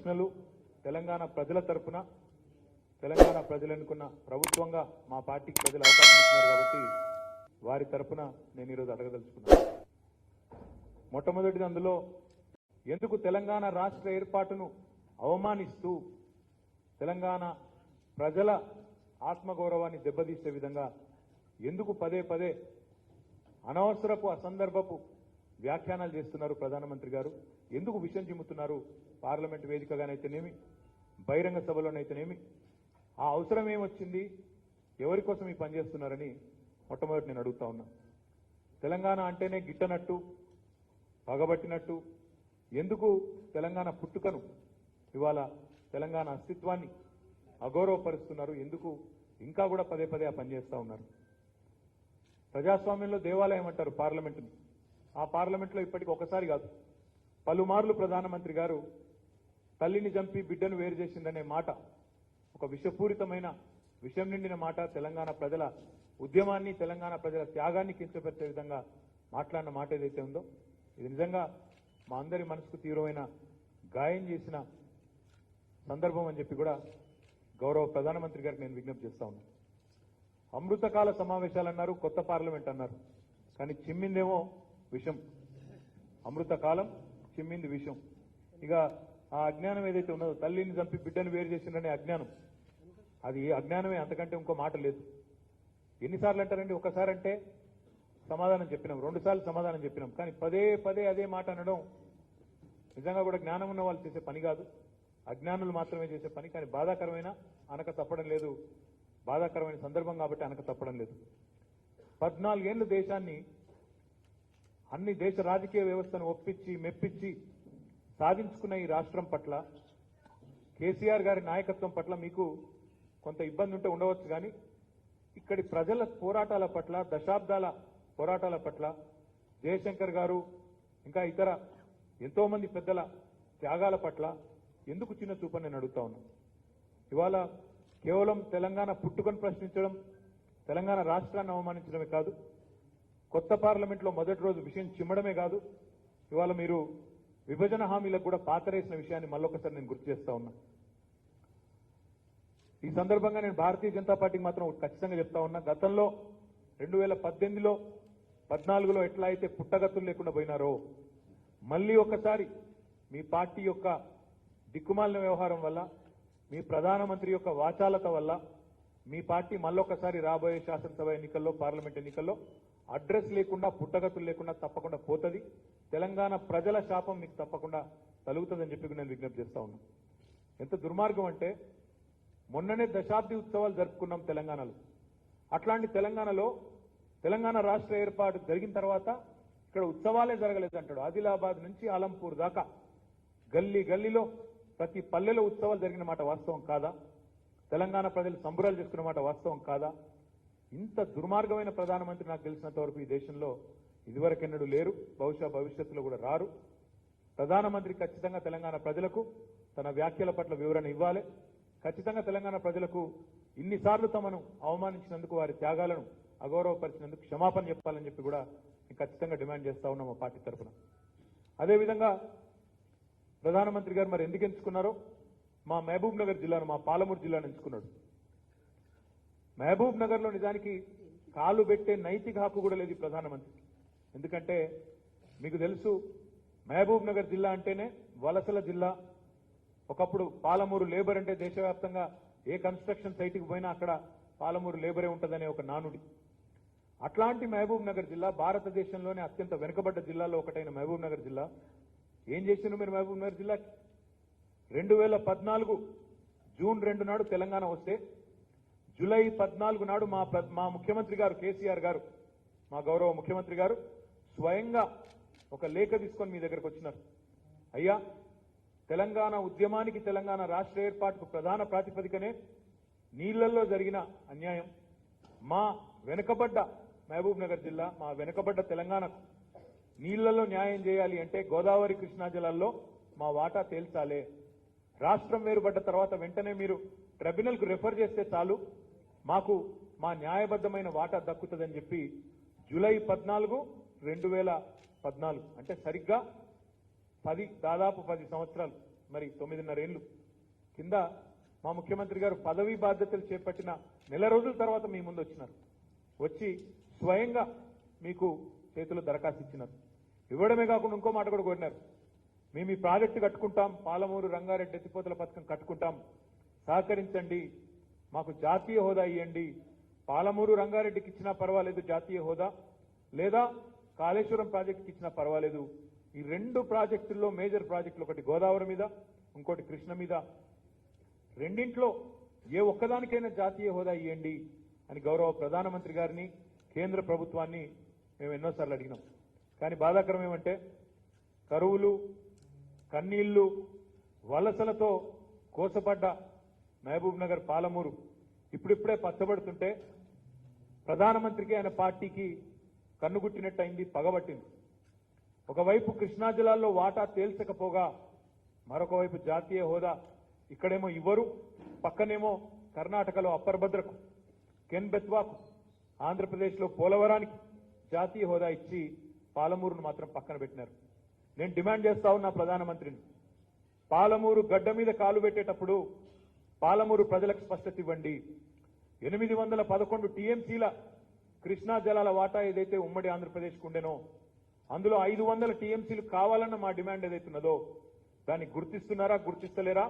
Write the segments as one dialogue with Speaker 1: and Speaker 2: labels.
Speaker 1: ప్రశ్నలు తెలంగాణ ప్రజల తరపున తెలంగాణ ప్రజలు ఎన్నుకున్న ప్రభుత్వంగా మా పార్టీకి ప్రజలు అవకాశం ఇస్తున్నారు కాబట్టి వారి తరపున నేను ఈరోజు అడగదలుచుకున్నాను. మొట్టమొదటిది అందులో ఎందుకు తెలంగాణ రాష్ట్ర ఏర్పాటును అవమానిస్తూ తెలంగాణ ప్రజల ఆత్మగౌరవాన్ని దెబ్బతీసే విధంగా ఎందుకు పదే పదే అనవసరపు అసందర్భపు వ్యాఖ్యానాలు చేస్తున్నారు ప్రధానమంత్రి గారు? ఎందుకు విషయం చిమ్ముతున్నారు? పార్లమెంట్ వేదికగానైతేనేమి, బహిరంగ సభలోనైతేనేమి ఆ అవసరం ఏమొచ్చింది? ఎవరి కోసం ఈ పని చేస్తున్నారని మొట్టమొదటి నేను అడుగుతా ఉన్నా. తెలంగాణ అంటేనే గిట్టనట్టు, పగబట్టినట్టు ఎందుకు తెలంగాణ పుట్టుకను ఇవాళ తెలంగాణ అస్తిత్వాన్ని అగౌరవపరుస్తున్నారు? ఎందుకు ఇంకా కూడా పదే పదే ఆ పని చేస్తూ ఉన్నారు? ప్రజాస్వామ్యంలో దేవాలయం అంటారు పార్లమెంటుని. ఆ పార్లమెంట్లో ఇప్పటికి ఒకసారి కాదు పలుమార్లు ప్రధానమంత్రి గారు తల్లిని చంపి బిడ్డను వేరు చేసిందనే మాట, ఒక విషపూరితమైన విషం నిండిన మాట, తెలంగాణ ప్రజల ఉద్యమాన్ని, తెలంగాణ ప్రజల త్యాగాన్ని కించపరిచే విధంగా మాట్లాడిన మాట ఏదైతే ఉందో ఇది నిజంగా మా అందరి మనసుకు తీవ్రమైన గాయం చేసిన సందర్భం అని చెప్పి కూడా గౌరవ ప్రధానమంత్రి గారికి నేను విజ్ఞప్తి చేస్తా ఉన్నాను. అమృతకాల సమావేశాలు అన్నారు, కొత్త పార్లమెంట్ అన్నారు, కానీ చిమ్మిందేమో విషం. అమృతకాలం, చిమ్మింది విషం. ఇక ఆ అజ్ఞానం ఏదైతే ఉన్నదో, తల్లిని చంపి బిడ్డను వేరు చేసిందనే అజ్ఞానం, అది అజ్ఞానమే, అంతకంటే ఇంకో మాట లేదు. ఎన్నిసార్లు అంటారండి? ఒకసారి అంటే సమాధానం చెప్పినాం, 2 సార్లు సమాధానం చెప్పినాం, కానీ పదే పదే అదే మాట అనడం నిజంగా కూడా జ్ఞానం ఉన్న వాళ్ళు చేసే పని కాదు, అజ్ఞానులు మాత్రమే చేసే పని. కానీ బాధాకరమైన అనక తప్పడం లేదు, బాధాకరమైన సందర్భం కాబట్టి అనక తప్పడం లేదు. 14 ఏళ్లు దేశాన్ని, అన్ని దేశ రాజకీయ వ్యవస్థను ఒప్పించి మెప్పించి సాధించుకున్న ఈ రాష్ట్రం పట్ల, కేసీఆర్ గారి నాయకత్వం పట్ల మీకు కొంత ఇబ్బంది ఉంటే ఉండవచ్చు, కానీ ఇక్కడి ప్రజల పోరాటాల పట్ల, దశాబ్దాల పోరాటాల పట్ల, జయశంకర్ గారు ఇంకా ఇతర ఎంతో మంది పెద్దల త్యాగాల పట్ల ఎందుకు చిన్న చూపని నేను అడుగుతా ఉన్నా. ఇవాళ కేవలం తెలంగాణ పుట్టుకను ప్రశ్నించడం, తెలంగాణ రాష్ట్రాన్ని అవమానించడమే కాదు, కొత్త పార్లమెంట్లో మొదటి రోజు విషయం చిమ్మడమే కాదు, ఇవాళ మీరు విభజన హామీలకు కూడా పాతరేసిన విషయాన్ని మళ్ళొకసారి నేను గుర్తు చేస్తా ఉన్నా. ఈ సందర్భంగా నేను భారతీయ జనతా పార్టీకి మాత్రం ఖచ్చితంగా చెప్తా ఉన్నా, గతంలో 2018లో 14లో ఎట్లా అయితే పుట్టగతులు లేకుండా పోయినారో, మళ్ళీ ఒకసారి మీ పార్టీ యొక్క దిక్కుమాలిన వ్యవహారం వల్ల, మీ ప్రధానమంత్రి యొక్క వాచాలత వల్ల మీ పార్టీ మళ్ళొకసారి రాబోయే శాసనసభ ఎన్నికల్లో, పార్లమెంట్ ఎన్నికల్లో అడ్రస్ లేకుండా, పుట్టగతులు లేకుండా తప్పకుండా పోతుంది. తెలంగాణ ప్రజల శాపం మీకు తప్పకుండా తలుగుతుందని చెప్పి నేను విజ్ఞప్తి చేస్తా ఉన్నా. ఎంత దుర్మార్గం అంటే, మొన్ననే దశాబ్ది ఉత్సవాలు జరుపుకున్నాం తెలంగాణలో. అట్లాంటి తెలంగాణలో తెలంగాణ రాష్ట్ర ఏర్పాటు జరిగిన తర్వాత ఇక్కడ ఉత్సవాలే జరగలేదు అంటాడు. ఆదిలాబాద్ నుంచి ఆలంపూర్ దాకా గల్లీ గల్లీలో ప్రతి పల్లెలో ఉత్సవాలు జరిగిన మాట వాస్తవం కాదా? తెలంగాణ ప్రజలు సంబరాలు చేసుకున్న మాట వాస్తవం కాదా? ఇంత దుర్మార్గమైన ప్రధానమంత్రి నాకు తెలిసినంత వరకు ఈ దేశంలో ఇదివరకెన్నడూ లేరు, బహుశా భవిష్యత్తులో కూడా రారు. ప్రధానమంత్రి ఖచ్చితంగా తెలంగాణ ప్రజలకు తన వ్యాఖ్యల పట్ల వివరణ ఇవ్వాలి. ఖచ్చితంగా తెలంగాణ ప్రజలకు ఇన్నిసార్లు తమను అవమానించినందుకు, వారి త్యాగాలను అగౌరవపరిచినందుకు క్షమాపణ చెప్పాలని చెప్పి కూడా నేను ఖచ్చితంగా డిమాండ్ చేస్తా ఉన్నాం మా పార్టీ తరఫున. అదేవిధంగా ప్రధానమంత్రి గారు మరి ఎందుకు ఎంచుకున్నారో, మా మహబూబ్ నగర్ జిల్లాను, మా పాలమూరు జిల్లాను ఎంచుకున్నాడు. మహబూబ్ నగర్లో నిజానికి కాలు పెట్టే నైతిక హక్కు కూడా లేదు ప్రధానమంత్రి. ఎందుకంటే మీకు తెలుసు, మహబూబ్ నగర్ జిల్లా అంటేనే వలసల జిల్లా. ఒకప్పుడు పాలమూరు లేబర్ అంటే దేశవ్యాప్తంగా ఏ కన్స్ట్రక్షన్ సైట్కి పోయినా అక్కడ పాలమూరు లేబరే ఉంటుందనే ఒక నానుడి. అట్లాంటి మహబూబ్ నగర్ జిల్లా, భారతదేశంలోనే అత్యంత వెనుకబడ్డ జిల్లాలో ఒకటైన మహబూబ్ నగర్ జిల్లా ఏం చేసిండ్రు మీరు? మహబూబ్ నగర్ జిల్లాకి 2014 జూన్ 2 నాడు తెలంగాణ వస్తే, జూలై 14 నాడు మా ముఖ్యమంత్రి గారు కేసీఆర్ గారు, మా గౌరవ ముఖ్యమంత్రి గారు స్వయంగా ఒక లేఖ తీసుకొని మీ దగ్గరకు వచ్చినారు. అయ్యా, తెలంగాణ ఉద్యమానికి, తెలంగాణ రాష్ట్ర ఏర్పాటుకు ప్రధాన ప్రాతిపదికనే నీళ్లలో జరిగిన అన్యాయం. మా వెనుకబడ్డ మహబూబ్ నగర్ జిల్లా, మా వెనుకబడ్డ తెలంగాణకు నీళ్లలో న్యాయం చేయాలి అంటే గోదావరి, కృష్ణా జిల్లాల్లో మా వాటా తేల్చాలే. రాష్ట్రం వేరుపడ్డ తర్వాత వెంటనే మీరు ట్రిబ్యునల్కు రెఫర్ చేస్తే చాలు, మాకు మా న్యాయబద్ధమైన వాటా దక్కుతుందని చెప్పి జూలై 14, 2014 అంటే సరిగ్గా దాదాపు 10 సంవత్సరాలు మరి 9.5 ఏళ్లు కింద మా ముఖ్యమంత్రి గారు పదవీ బాధ్యతలు చేపట్టిన నెల రోజుల తర్వాత మీ ముందు వచ్చినారు. వచ్చి స్వయంగా మీకు చేతిలో దరఖాస్తు ఇచ్చినారు. ఇవ్వడమే కాకుండా ఇంకో మాట కూడా కోరినారు. మేము ఈ ప్రాజెక్టు కట్టుకుంటాం, పాలమూరు రంగారెడ్డి ఎత్తిపోతల పథకం కట్టుకుంటాం, సహకరించండి, మాకు జాతీయ హోదా ఇవ్వండి. పాలమూరు రంగారెడ్డికి ఇచ్చినా పర్వాలేదు జాతీయ హోదా, లేదా కాళేశ్వరం ప్రాజెక్టుకి ఇచ్చినా పర్వాలేదు. ఈ 2 ప్రాజెక్టుల్లో మేజర్ ప్రాజెక్టులు, ఒకటి గోదావరి మీద, ఇంకోటి కృష్ణ మీద, రెండింట్లో ఏ ఒక్కదానికైనా జాతీయ హోదా ఇవ్వండి అని గౌరవ ప్రధానమంత్రి గారిని, కేంద్ర ప్రభుత్వాన్ని మేము ఎన్నోసార్లు అడిగినాం. కానీ బాధాకరం ఏమంటే కరువులు, కన్నీళ్లు, వలసలతో కోసపడ్డ మహబూబ్ నగర్, పాలమూరు ఇప్పుడిప్పుడే పచ్చబడుతుంటే ప్రధానమంత్రికి ఆయన పార్టీకి కన్నుగుట్టినట్టయింది, పగబట్టింది. ఒకవైపు కృష్ణా జిల్లాల్లో వాటా తేల్చకపోగా మరొక వైపు జాతీయ హోదా ఇక్కడేమో ఇవ్వరు, పక్కనేమో కర్ణాటకలో అప్పర్ భద్రకు, కెన్ బెత్వాకు, ఆంధ్రప్రదేశ్లో పోలవరానికి జాతీయ హోదా ఇచ్చి పాలమూరును మాత్రం పక్కన పెట్టినారు. నేను డిమాండ్ చేస్తా ఉన్నా ప్రధానమంత్రిని, పాలమూరు గడ్డ మీద కాలు పెట్టేటప్పుడు పాలమూరు ప్రజలకు స్పష్టత ఇవ్వండి. 811 టీఎంసీల కృష్ణా జలాల వాటా ఏదైతే ఉమ్మడి ఆంధ్రప్రదేశ్కు ఉండేనో అందులో 500 టీఎంసీలు కావాలన్న మా డిమాండ్ ఏదైతున్నదో దాన్ని గుర్తిస్తున్నారా, గుర్తిస్తలేరా,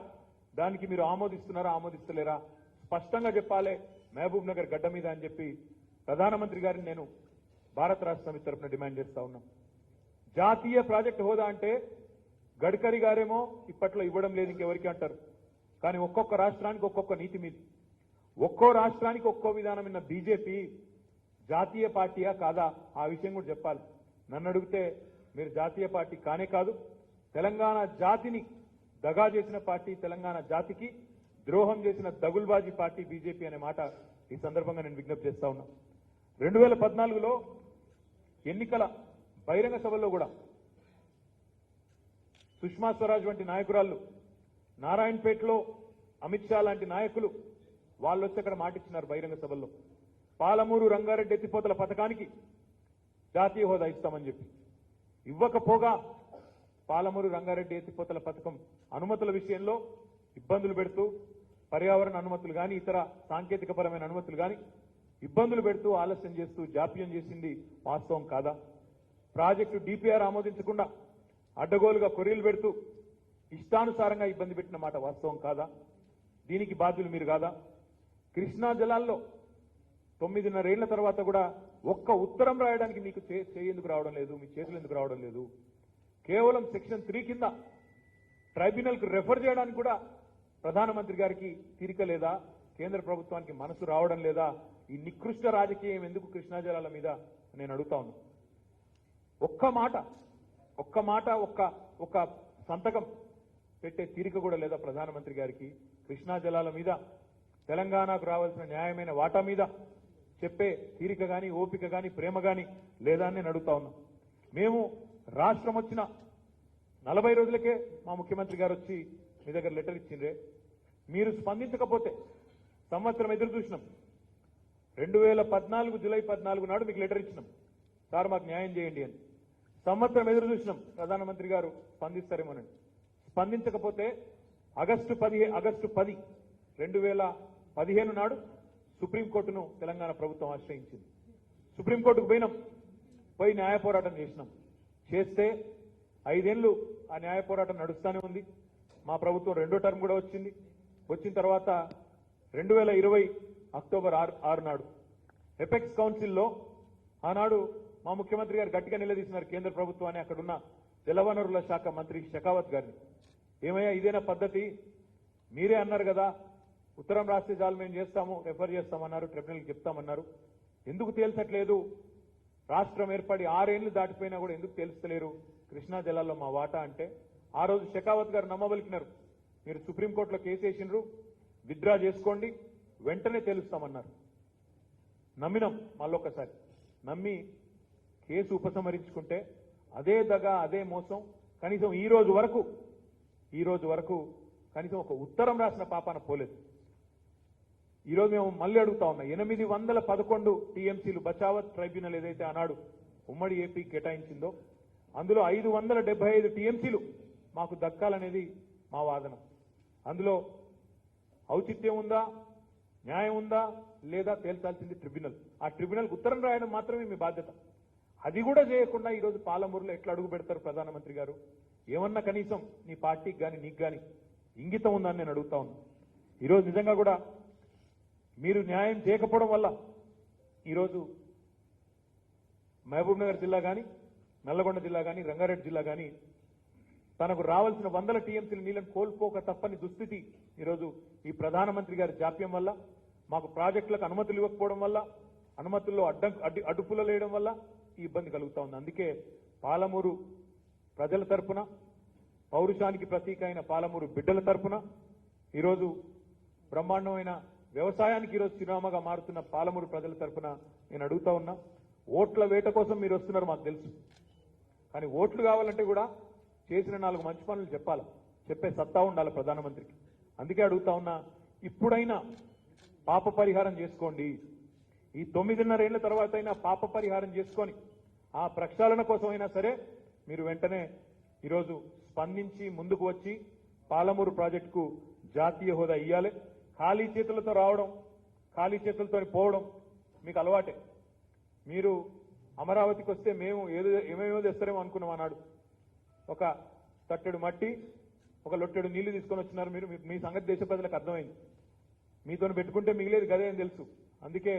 Speaker 1: దానికి మీరు ఆమోదిస్తున్నారా, ఆమోదిస్తలేరా, స్పష్టంగా చెప్పాలి మహబూబ్ నగర్ గడ్డ మీద అని చెప్పి ప్రధానమంత్రి గారిని నేను భారత రాష్ట్ర సమితి తరఫున డిమాండ్ చేస్తా ఉన్నాం. జాతీయ ప్రాజెక్టు హోదా అంటే గడ్కరీ గారేమో ఇప్పట్లో ఇవ్వడం లేదు ఇంకెవరికి అంటారు. కానీ ఒక్కొక్క రాష్ట్రానికి ఒక్కొక్క నీతి మీద, ఒక్కో రాష్ట్రానికి ఒక్కో విధానం ఉన్న బీజేపీ జాతీయ పార్టీయా కాదా ఆ విషయం కూడా చెప్పాలి. నన్ను అడిగితే మీరు జాతీయ పార్టీ కానే కాదు, తెలంగాణ జాతిని దగా చేసిన పార్టీ, తెలంగాణ జాతికి ద్రోహం చేసిన దగుల్బాజీ పార్టీ బీజేపీ అనే మాట ఈ సందర్భంగా నేను విజ్ఞప్తి చేస్తా ఉన్నా. 2014లో ఎన్నికల బహిరంగ సభల్లో కూడా సుష్మా స్వరాజ్ వంటి నాయకురాళ్ళు, నారాయణపేటలో అమిత్ షా లాంటి నాయకులు వాళ్ళు వచ్చి అక్కడ మాటిచ్చినారు బహిరంగ సభల్లో, పాలమూరు రంగారెడ్డి ఎత్తిపోతల పథకానికి జాతీయ హోదా ఇస్తామని చెప్పి. ఇవ్వకపోగా పాలమూరు రంగారెడ్డి ఎత్తిపోతల పథకం అనుమతుల విషయంలో ఇబ్బందులు పెడుతూ, పర్యావరణ అనుమతులు కానీ ఇతర సాంకేతికపరమైన అనుమతులు కానీ ఇబ్బందులు పెడుతూ, ఆలస్యం చేస్తూ, జాప్యం చేసింది వాస్తవం కాదా? ప్రాజెక్టు డిపిఆర్ ఆమోదించకుండా అడ్డగోలుగా కొర్రీలు పెడుతూ ఇష్టానుసారంగా ఇబ్బంది పెట్టిన మాట వాస్తవం కాదా? దీనికి బాధ్యులు మీరు కాదా? కృష్ణా జలాల్లో 9.5 ఏళ్ల తర్వాత కూడా ఒక్క ఉత్తరం రాయడానికి మీకు ఎందుకు రావడం లేదు, మీ చేతులు ఎందుకు రావడం లేదు? కేవలం సెక్షన్ 3 కింద ట్రైబ్యునల్కు రెఫర్ చేయడానికి కూడా ప్రధానమంత్రి గారికి తీరిక లేదా? కేంద్ర ప్రభుత్వానికి మనసు రావడం లేదా? ఈ నికృష్ట రాజకీయం ఎందుకు కృష్ణా జలాల మీద నేను అడుగుతా ఉన్నా. ఒక్క మాట ఒక్క సంతకం పెట్టే తీరిక కూడా లేదా ప్రధానమంత్రి గారికి? కృష్ణా జలాల మీద, తెలంగాణకు రావాల్సిన న్యాయమైన వాటా మీద చెప్పే తీరిక గాని, ఓపిక గాని, ప్రేమ గాని లేదా అని నేను అడుగుతా ఉన్నా. మేము రాష్ట్రం వచ్చిన 40 రోజులకే మా ముఖ్యమంత్రి గారు వచ్చి మీ దగ్గర లెటర్ ఇచ్చిండ్రే, మీరు స్పందించకపోతే సంవత్సరం ఎదురు చూసినాం. 2014 జూలై 14 నాడు మీకు లెటర్ ఇచ్చినాం, సార్ మాకు న్యాయం చేయండి అని. సంవత్సరం ఎదురు చూసినాం ప్రధానమంత్రి గారు స్పందిస్తారేమోనండి. స్పందించకపోతే ఆగస్టు 10, 2015 నాడు సుప్రీంకోర్టును తెలంగాణ ప్రభుత్వం ఆశ్రయించింది. సుప్రీంకోర్టుకు పోయి న్యాయ పోరాటం చేస్తే 5 ఏళ్లు ఆ న్యాయ పోరాటం నడుస్తూనే ఉంది. మా ప్రభుత్వం 2వ టర్మ్ కూడా వచ్చిన తర్వాత 2020 అక్టోబర్ 6 నాడు ఎపెక్స్ కౌన్సిల్లో ఆనాడు మా ముఖ్యమంత్రి గారు గట్టిగా నిలదీసినారు కేంద్ర ప్రభుత్వాన్ని, అక్కడున్న జలవనరుల శాఖ మంత్రి షెకావత్ గారిని. ఏమయ్యా ఇదేనా పద్ధతి? మీరే అన్నారు కదా ఉత్తరం రాస్తే చాలు మేము చేస్తాము, రెఫర్ చేస్తామన్నారు, ట్రిబ్యునల్కి చెప్తామన్నారు. ఎందుకు తేల్చట్లేదు? రాష్ట్రం ఏర్పడి 6 ఏళ్లు దాటిపోయినా కూడా ఎందుకు తేల్చలేరు కృష్ణా జలాల్లో మా వాటా అంటే? ఆ రోజు షెకావత్ గారు నమ్మబలికినారు, మీరు సుప్రీంకోర్టులో కేసు వేసిండ్రు, విత్డ్రా చేసుకోండి, వెంటనే తేలుస్తామన్నారు. నమ్మినాం, మళ్ళొక్కసారి నమ్మి కేసు ఉపసంహరించుకుంటే అదే దగ, అదే మోసం. కనీసం ఈ రోజు వరకు కనీసం ఒక ఉత్తరం రాసిన పాపాన పోలేదు. ఈ రోజు మేము మళ్ళీ అడుగుతా ఉన్నాం, 811 టీఎంసీలు బచావత్ ట్రైబ్యునల్ ఏదైతే ఆనాడు ఉమ్మడి ఏపీ కేటాయించిందో అందులో 575 టీఎంసీలు మాకు దక్కాలనేది మా వాదన. అందులో ఔచిత్యం ఉందా, న్యాయం ఉందా లేదా తేల్చాల్సింది ట్రిబ్యునల్. ఆ ట్రిబ్యునల్కి ఉత్తరం రాయడం మాత్రమే మీ బాధ్యత. అది కూడా చేయకుండా ఈరోజు పాలమూరులో ఎట్లా అడుగు పెడతారు ప్రధానమంత్రి గారు? ఏమన్నా కనీసం నీ పార్టీకి కానీ నీకు కానీ ఇంగితం ఉందని నేను అడుగుతా ఉన్నా. ఈరోజు నిజంగా కూడా మీరు న్యాయం చేయకపోవడం వల్ల ఈరోజు మహబూబ్ నగర్ జిల్లా కానీ, నల్లగొండ జిల్లా కానీ, రంగారెడ్డి జిల్లా కానీ తనకు రావాల్సిన 100 టీఎంసీల నీళ్లను కోల్పోక తప్పని దుస్థితి ఈరోజు ఈ ప్రధానమంత్రి గారి జాప్యం వల్ల, మాకు ప్రాజెక్టులకు అనుమతులు ఇవ్వకపోవడం వల్ల, అనుమతుల్లో అడ్డుపులు వేయడం వల్ల ఈ ఇబ్బంది కలుగుతా ఉంది. అందుకే పాలమూరు ప్రజల తరపున, పౌరుషానికి ప్రతీక అయిన పాలమూరు బిడ్డల తరపున ఈరోజు బ్రహ్మాండమైన వ్యవసాయానికి ఈరోజు చిరునామాగా మారుతున్న పాలమూరు ప్రజల తరపున నేను అడుగుతా ఉన్నా. ఓట్ల వేట కోసం మీరు వస్తున్నారు మాకు తెలుసు, కానీ ఓట్లు కావాలంటే కూడా చేసిన 4 మంచి పనులు చెప్పాలి, చెప్పే సత్తా ఉండాలి ప్రధానమంత్రికి. అందుకే అడుగుతా ఉన్నా, ఇప్పుడైనా పాప పరిహారం చేసుకోండి. ఈ 9.5 ఏళ్ల తర్వాత అయినా పాప పరిహారం చేసుకొని ఆ ప్రక్షాళన కోసమైనా సరే మీరు వెంటనే ఈరోజు స్పందించి ముందుకు వచ్చి పాలమూరు ప్రాజెక్టుకు జాతీయ హోదా ఇయ్యాలి. ఖాళీ చేతులతో రావడం, ఖాళీ చేతులతో పోవడం మీకు అలవాటే. మీరు అమరావతికి వస్తే మేము ఏమేమో తెస్తారేమో అనుకున్నాం అన్నాడు. ఒక తట్టెడు మట్టి, ఒక లొట్టెడు నీళ్లు తీసుకొని వచ్చినారు మీరు. మీ సంగతి దేశ ప్రజలకు అర్థమైంది. మీతో పెట్టుకుంటే మిగిలేదు గదే అని తెలుసు. అందుకే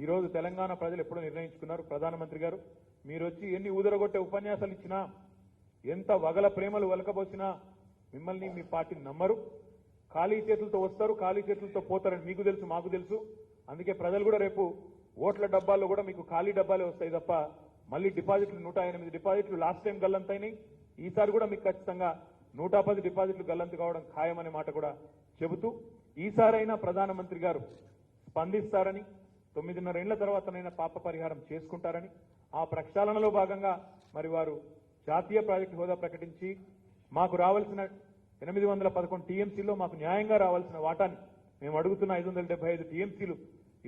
Speaker 1: ఈరోజు తెలంగాణ ప్రజలు ఎప్పుడో నిర్ణయించుకున్నారు, ప్రధానమంత్రి గారు మీరు వచ్చి ఎన్ని ఊదరగొట్టే ఉపన్యాసాలు ఇచ్చినా, ఎంత వగల ప్రేమలు వలకబోసినా మిమ్మల్ని మీ పార్టీని నమ్మరు. ఖాళీ చేతులతో వస్తారు, ఖాళీ చేతులతో పోతారని మీకు తెలుసు, మాకు తెలుసు. అందుకే ప్రజలు కూడా రేపు ఓట్ల డబ్బాల్లో కూడా మీకు ఖాళీ డబ్బాలే వస్తాయి తప్ప మళ్ళీ డిపాజిట్లు 108 డిపాజిట్లు లాస్ట్ టైం గల్లంతైనాయి. ఈసారి కూడా మీకు ఖచ్చితంగా 110 డిపాజిట్లు గల్లంతు కావడం ఖాయమనే మాట కూడా చెబుతూ, ఈసారైనా ప్రధానమంత్రి గారు స్పందిస్తారని, 9.5 ఏళ్ల తర్వాతనైనా పాప పరిహారం చేసుకుంటారని, ఆ ప్రక్షాళనలో భాగంగా మరి వారు జాతీయ ప్రాజెక్టు హోదా ప్రకటించి మాకు రావాల్సిన 811 టీఎంసీలో మాకు న్యాయంగా రావాల్సిన వాటాని మేము అడుగుతున్న 575 టీఎంసీలు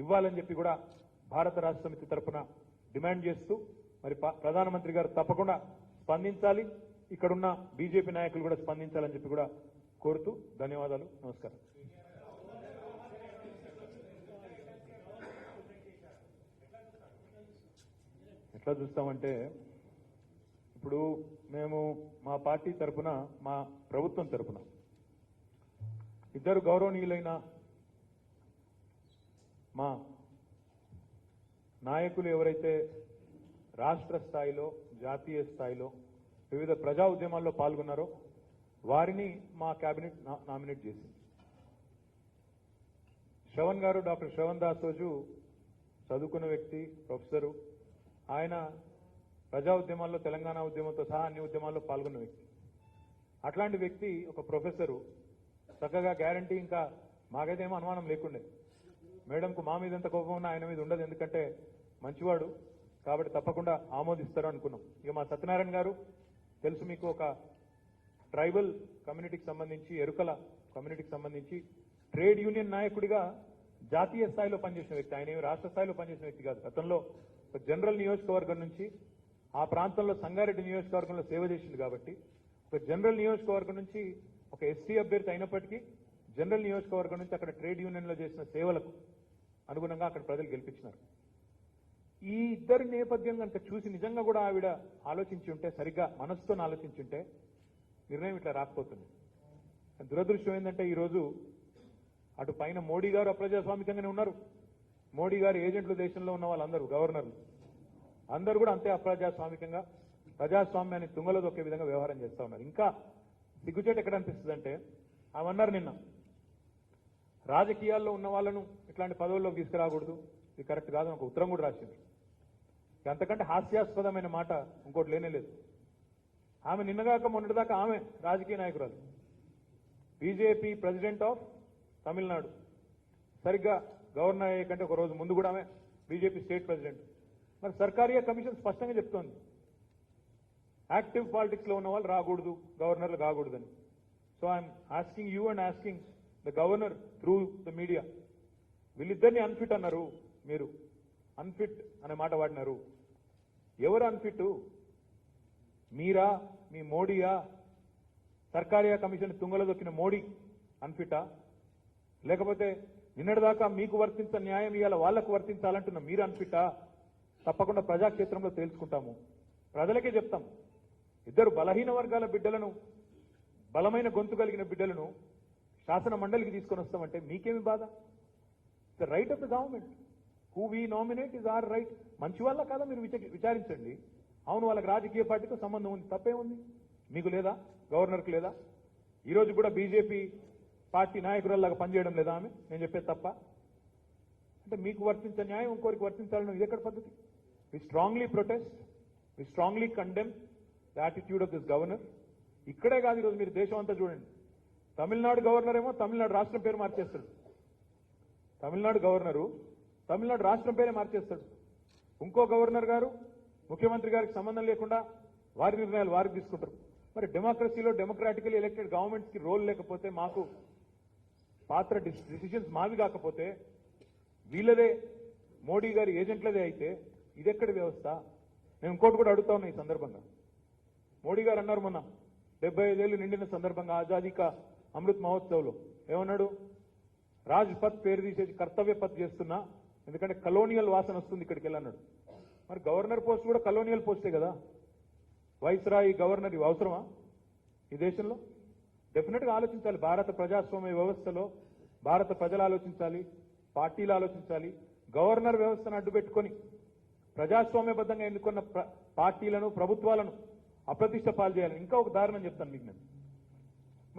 Speaker 1: ఇవ్వాలని చెప్పి కూడా భారత రాష్ట్ర సమితి తరఫున డిమాండ్ చేస్తూ మరి ప్రధానమంత్రి గారు తప్పకుండా స్పందించాలి, ఇక్కడున్న బీజేపీ నాయకులు కూడా స్పందించాలని చెప్పి కూడా కోరుతూ ధన్యవాదాలు, నమస్కారం. ఎట్లా చూస్తామంటే, ఇప్పుడు మేము మా పార్టీ తరఫున, మా ప్రభుత్వం తరఫున ఇద్దరు గౌరవనీయులైన మా నాయకులు ఎవరైతే రాష్ట్ర స్థాయిలో, జాతీయ స్థాయిలో వివిధ ప్రజా ఉద్యమాల్లో పాల్గొన్నారో వారిని మా కేబినెట్ నామినేట్ చేసింది. శ్రవణ్ గారు, డాక్టర్ శ్రవణ్ దాసోజు చదువుకున్న వ్యక్తి, ప్రొఫెసరు. ఆయన ప్రజా ఉద్యమాల్లో, తెలంగాణ ఉద్యమంతో సహా అన్ని ఉద్యమాల్లో పాల్గొన్న వ్యక్తి. అట్లాంటి వ్యక్తి, ఒక ప్రొఫెసరు, చక్కగా గ్యారంటీ ఇంకా మాకైతేమో అనుమానం లేకుండే. మేడంకు మా మీద ఎంత కోపం ఉన్నా ఆయన మీద ఉండదు, ఎందుకంటే మంచివాడు కాబట్టి తప్పకుండా ఆమోదిస్తారు అనుకున్నాం. ఇక మా సత్యనారాయణ గారు తెలుసు మీకు, ఒక ట్రైబల్ కమ్యూనిటీకి సంబంధించి, ఎరుకల కమ్యూనిటీకి సంబంధించి ట్రేడ్ యూనియన్ నాయకుడిగా జాతీయ స్థాయిలో పనిచేసిన వ్యక్తి. ఆయన ఏమి రాష్ట్ర స్థాయిలో పనిచేసిన వ్యక్తి కాదు. గతంలో ఒక జనరల్ నియోజకవర్గం నుంచి ఆ ప్రాంతంలో సంగారెడ్డి నియోజకవర్గంలో సేవ చేసింది కాబట్టి, ఒక జనరల్ నియోజకవర్గం నుంచి ఒక ఎస్టీ అభ్యర్థి అయినప్పటికీ జనరల్ నియోజకవర్గం నుంచి అక్కడ ట్రేడ్ యూనియన్లో చేసిన సేవలకు అనుగుణంగా అక్కడ ప్రజలు గెలిపించినారు. ఈ ఇద్దరి నేపథ్యం కనుక చూసి నిజంగా కూడా ఆవిడ ఆలోచించి ఉంటే, సరిగ్గా మనసుతో ఆలోచించి ఉంటే నిర్ణయం ఇట్లా రాకపోతుంది. దురదృష్టం ఏంటంటే ఈరోజు అటు పైన మోడీ గారు అప్రజాస్వామికంగానే ఉన్నారు. మోడీ గారు ఏజెంట్లు దేశంలో ఉన్న వాళ్ళందరూ, గవర్నర్లు అందరూ కూడా అంతే అప్రజాస్వామికంగా, ప్రజాస్వామ్యాన్ని తుంగలో దొక్కే విధంగా వ్యవహారం చేస్తూ ఉన్నారు. ఇంకా సిగ్గుచేటు ఎక్కడ అనిపిస్తుంది అంటే, అవన్నారు నిన్న రాజకీయాల్లో ఉన్న వాళ్ళను ఇట్లాంటి పదవుల్లోకి తీసుకురాకూడదు, ఇది కరెక్ట్ కాదని ఒక ఉత్తరం కూడా రాసింది. అంతకంటే హాస్యాస్పదమైన మాట ఇంకోటి లేనే లేదు. ఆమె నిన్నగాక మొన్నటిదాకా ఆమె రాజకీయ నాయకురాలు, బీజేపీ ప్రెసిడెంట్ ఆఫ్ తమిళనాడు. సరిగ్గా గవర్నర్ అయ్యే కంటే ఒక రోజు ముందు కూడా ఆమె బీజేపీ స్టేట్ ప్రెసిడెంట్. మరి సర్కారియా కమిషన్ స్పష్టంగా చెప్తోంది, యాక్టివ్ పాలిటిక్స్ లో ఉన్న వాళ్ళు రాకూడదు, గవర్నర్లు కాకూడదని. So I'm asking you and asking the governor through the media, వీళ్ళిద్దరిని అన్ఫిట్ అన్నారు, మీరు అన్ఫిట్ అనే మాట వాడినారు. ఎవరు అన్ఫిట్? మీరా, మీ మోడీయా? సర్కారియా కమిషన్ తుంగలో దొక్కిన మోడీ అన్ఫిటా, లేకపోతే నిన్నటిదాకా మీకు వర్తించిన న్యాయం ఇవాళ వాళ్లకు వర్తించాలంటున్న మీరు అన్ఫిటా? తప్పకుండా ప్రజాక్షేత్రంలో తేల్చుకుంటాము, ప్రజలకే చెప్తాం. ఇద్దరు బలహీన వర్గాల బిడ్డలను, బలమైన గొంతు కలిగిన బిడ్డలను శాసన మండలికి తీసుకొని వస్తామంటే మీకేమి బాధ? The right of the government. Who we nominate is our right. మంచి వాళ్ళ కాదా మీరు విచారించండి. అవును, వాళ్ళకి రాజకీయ పార్టీతో సంబంధం ఉంది, తప్పేముంది? మీకు లేదా? గవర్నర్కి లేదా? ఈరోజు కూడా బీజేపీ పార్టీ నాయకురాల్లాగా పనిచేయడం లేదా ఆమె? నేను చెప్పేది తప్ప? అంటే మీకు వర్తించే న్యాయం ఇంకోరికి వర్తించాలని ఇది ఎక్కడ పద్ధతి? We strongly protest, we strongly condemn the attitude of this governor. ఇక్కడే కాదు, ఈరోజు మీరు దేశం అంతా చూడండి. తమిళనాడు గవర్నర్ ఏమో తమిళనాడు రాష్ట్రం పేరు మార్చేస్తాడు. తమిళనాడు గవర్నరు తమిళనాడు రాష్ట్రం పేరే మార్చేస్తాడు. ఇంకో గవర్నర్ గారు ముఖ్యమంత్రి గారికి సంబంధం లేకుండా వారి నిర్ణయాలు వారికి తీసుకుంటారు. మరి డెమోక్రసీలో డెమోక్రాటికలీ ఎలక్టెడ్ గవర్నమెంట్స్ కి రోల్ లేకపోతే, మాకు పాత్ర డిసిషన్స్ మావి కాకపోతే, వీళ్ళదే మోడీ గారి ఏజెంట్లదే అయితే ఇదెక్కడి వ్యవస్థ? నేను ఇంకోటి కూడా అడుగుతా ఉన్నా ఈ సందర్భంగా. మోడీ గారు అన్నారు మొన్న 75 ఏళ్లు నిండిన సందర్భంగా ఆజాదీ కా అమృత్ మహోత్సవ్లో ఏమన్నాడు? రాజ్ పథ్ పేరు తీసేసి కర్తవ్య పథ్ చేస్తున్నా, ఎందుకంటే కలోనియల్ వాసన వస్తుంది ఇక్కడికి వెళ్ళన్నాడు. మరి గవర్నర్ పోస్ట్ కూడా కలోనియల్ పోస్టే కదా. వైస్రాయి గవర్నర్ ఇవి అవసరమా ఈ దేశంలో? డెఫినెట్ గా ఆలోచించాలి. భారత ప్రజాస్వామ్య వ్యవస్థలో భారత ప్రజలు ఆలోచించాలి, పార్టీలు ఆలోచించాలి. గవర్నర్ వ్యవస్థను అడ్డుపెట్టుకొని ప్రజాస్వామ్యబద్ధంగా ఎన్నుకున్న పార్టీలను, ప్రభుత్వాలను అప్రతిష్ట పాలు చేయాలి. ఇంకా ఒక దారుణం చెప్తాను మీకు నేను.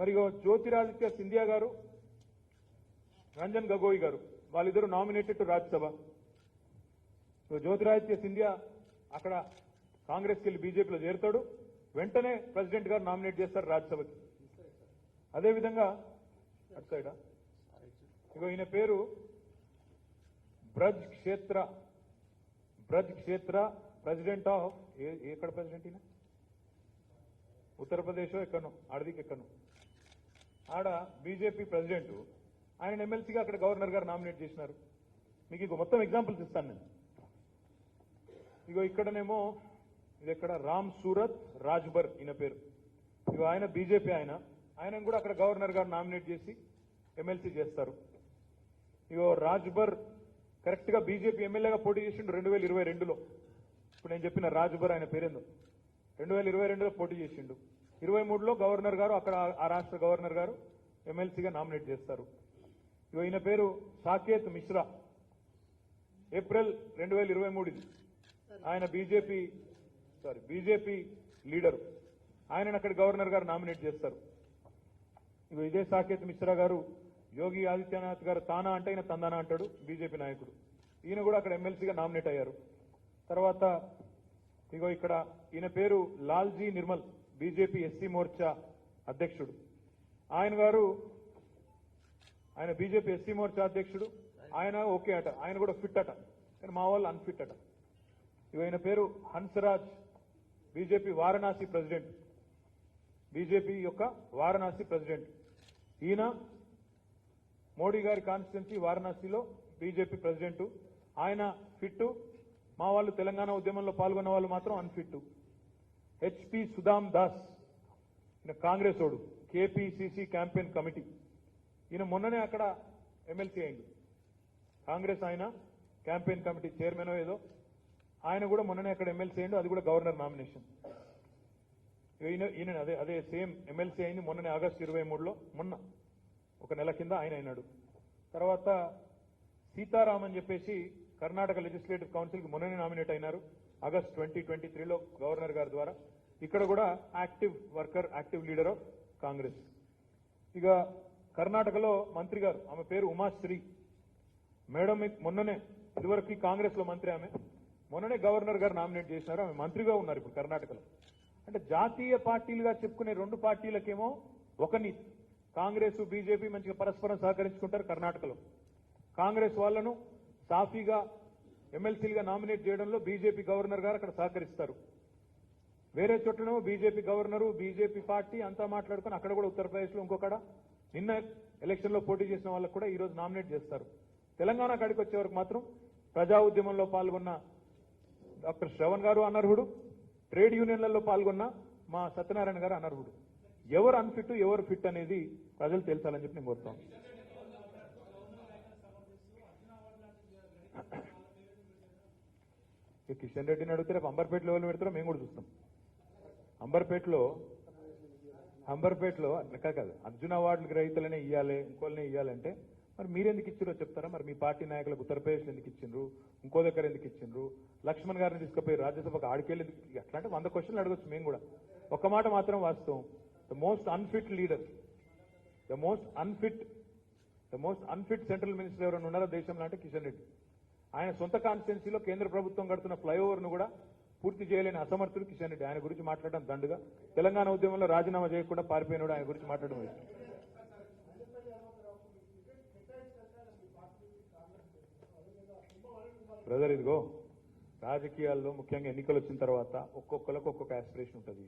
Speaker 1: మరి జ్యోతిరాదిత్య సింధియా గారు, రంజన్ గగోయ్ గారు, వాళ్ళిద్దరూ నామినేటెడ్ టు రాజ్యసభ. జ్యోతిరాదిత్య సింధియా అక్కడ కాంగ్రెస్కి వెళ్ళి బీజేపీలో చేరుతాడు. వెంటనే ప్రెసిడెంట్ గారు నామినేట్ చేస్తారు రాజ్యసభకి. అదేవిధంగా అటు సైడా ఈయన పేరు బ్రజ్ క్షేత్ర ప్రెసిడెంట్ ఆఫ్ ఎక్కడ ప్రెసిడెంట్ ఈయన? ఉత్తరప్రదేశ్ ఎక్కడో ఆడదికి ఎక్కడో ఆడ బీజేపీ ప్రెసిడెంట్. ఆయన ఎమ్మెల్సీగా అక్కడ గవర్నర్ గారు నామినేట్ చేసినారు. మీకు ఇంకో మొత్తం ఎగ్జాంపుల్స్ ఇస్తాను నేను. ఇక్కడనేమో ఇది ఎక్కడ రామ్ సూరత్ రాజ్బర్ ఈయన పేరు. ఆయన బీజేపీ ఆయన కూడా అక్కడ గవర్నర్ గారు నామినేట్ చేసి ఎమ్మెల్సీ చేస్తారు. రాజ్బర్ కరెక్ట్ గా బీజేపీ ఎమ్మెల్యేగా పోటీ చేసిండు 2022లో. ఇప్పుడు నేను చెప్పిన రాజ్బర్ ఆయన పేరేందో 2022లో పోటీ చేసిండు. 23లో గవర్నర్ గారు అక్కడ ఆ రాష్ట్ర గవర్నర్ గారు ఎమ్మెల్సీగా నామినేట్ చేస్తారు. ఈయన పేరు సాకేత్ మిశ్రా. ఏప్రిల్ 2023 ఆయన బీజేపీ లీడరు. ఆయనను అక్కడ గవర్నర్ గారు నామినేట్ చేస్తారు. ఇదే సాకేత్ మిశ్రా గారు యోగి ఆదిత్యనాథ్ గారు తానా అంటే ఆయన తందానా అంటాడు, బీజేపీ నాయకుడు. ఈయన కూడా అక్కడ ఎమ్మెల్సీగా నామినేట్ అయ్యారు. తర్వాత ఇక్కడ ఈయన పేరు లాల్జీ నిర్మల్, బీజేపీ ఎస్సీ మోర్చా అధ్యక్షుడు. ఆయన బీజేపీ ఎస్సీ మోర్చా అధ్యక్షుడు. ఆయన ఓకే అట, ఆయన కూడా ఫిట్ అట, కానీ మా వాళ్ళు అన్ఫిట్ అట. ఈయన పేరు Hansraj, BJP Varanasi president, BJP యొక్క వారణాసి ప్రెసిడెంట్. ఈయన మోడీ గారి కాన్స్టిట్యున్సీ వారణాసిలో బీజేపీ ప్రెసిడెంట్. ఆయన ఫిట్, మా వాళ్ళు తెలంగాణ ఉద్యమంలో పాల్గొన్న వాళ్ళు మాత్రం అన్ఫిట్. హెచ్పి సుదామ్ దాస్, ఈయన కాంగ్రెస్ ఓడు, కేపీసీసీ క్యాంపెయిన్ కమిటీ. ఈయన మొన్ననే అక్కడ ఎమ్మెల్సీ అయింది. కాంగ్రెస్ ఆయన క్యాంపెయిన్ కమిటీ చైర్మన్ ఏదో, ఆయన కూడా మొన్ననే అక్కడ ఎమ్మెల్సీ అయిండు, అది కూడా గవర్నర్ నామినేషన్. ఈయన అదే సేమ్ ఎమ్మెల్సీ అయింది మొన్ననే ఆగస్టు 23లో, మొన్న ఒక నెల కింద ఆయన అయినాడు. తర్వాత సీతారాం అని చెప్పేసి కర్ణాటక లెజిస్లేటివ్ కౌన్సిల్ కి మొన్ననే నామినేట్ అయినారు ఆగస్ట్ 2023లో గవర్నర్ గారి ద్వారా. ఇక్కడ కూడా active worker, active leader of Congress. కర్ణాటకలో మంత్రి గారు, ఆమె పేరు ఉమాశ్రీ మేడం. మొన్ననే ఇదివరకు కాంగ్రెస్ లో మంత్రి, ఆమె మొన్ననే గవర్నర్ గారు నామినేట్ చేసినారు, ఆమె మంత్రిగా ఉన్నారు ఇప్పుడు కర్ణాటకలో. అంటే జాతీయ పార్టీలుగా చెప్పుకునే రెండు పార్టీలకేమో ఒక నీతి. కాంగ్రెస్ బీజేపీ మంచిగా పరస్పరం సహకరించుకుంటారు కర్ణాటకలో. కాంగ్రెస్ వాళ్లను సాఫీగా ఎమ్మెల్సీలుగా నామినేట్ చేయడంలో బీజేపీ గవర్నర్ గారు అక్కడ సహకరిస్తారు. వేరే చోట్లనేమో బీజేపీ గవర్నరు, బీజేపీ పార్టీ అంతా మాట్లాడుకుని అక్కడ కూడా ఉత్తరప్రదేశ్లో ఇంకొకడ నిన్న ఎలక్షన్ లో పోటీ చేసిన వాళ్ళకు కూడా ఈ రోజు నామినేట్ చేస్తారు. తెలంగాణ కాడికి వచ్చే వరకు మాత్రం ప్రజా ఉద్యమంలో పాల్గొన్న డాక్టర్ శ్రవణ్ గారు అనర్హుడు, ట్రేడ్ యూనియన్లలో పాల్గొన్న మా సత్యనారాయణ గారు అనర్హుడు. ఎవరు అన్ఫిట్ ఎవరు ఫిట్ అనేది ప్రజలు తెలుసాలని చెప్పి నేను కోరుతాను. కిషన్ రెడ్డిని అడిగితే రేపు అంబర్పేటలో ఎవరు పెడతారో మేము కూడా చూస్తాం. అంబర్పేటలో కాదు అర్జున అవార్డులకు రైతులనే ఇవ్వాలి, ఇంకోళ్ళనే ఇవ్వాలంటే మరి మీరెందుకు ఇచ్చారో చెప్తారా? మరి మీ పార్టీ నాయకులకు ఉత్తరప్రదేశ్ ఎందుకు ఇచ్చిండ్రు, ఇంకో దగ్గర ఎందుకు ఇచ్చిండ్రు, లక్ష్మణ్ గారిని తీసుకుపోయి రాజ్యసభకు ఆడికెళ్ళి అట్లాంటి 100 క్వశ్చన్లు అడగచ్చు మేము కూడా. ఒక్క మాట మాత్రం వాస్తవం, the most unfit leader, the most unfit central minister ఎవరైనా ఉన్నారో దేశంలో అంటే కిషన్ రెడ్డి. ఆయన సొంత కాన్స్టిట్యున్సీలో కేంద్ర ప్రభుత్వం కడుతున్న ఫ్లైఓవర్ ను కూడా పూర్తి చేయలేని అసమర్థుడు కిషన్ రెడ్డి. ఆయన గురించి మాట్లాడడం దండుగా. తెలంగాణ ఉద్యమంలో రాజీనామా చేయకుండా పారిపోయినాడు, ఆయన గురించి మాట్లాడడం ఇష్టం. బ్రదర్, ఇదిగో రాజకీయాల్లో ముఖ్యంగా ఎన్నికలు వచ్చిన తర్వాత ఒక్కొక్కరికి ఒక్కొక్క ఆస్పిరేషన్ ఉంటుంది.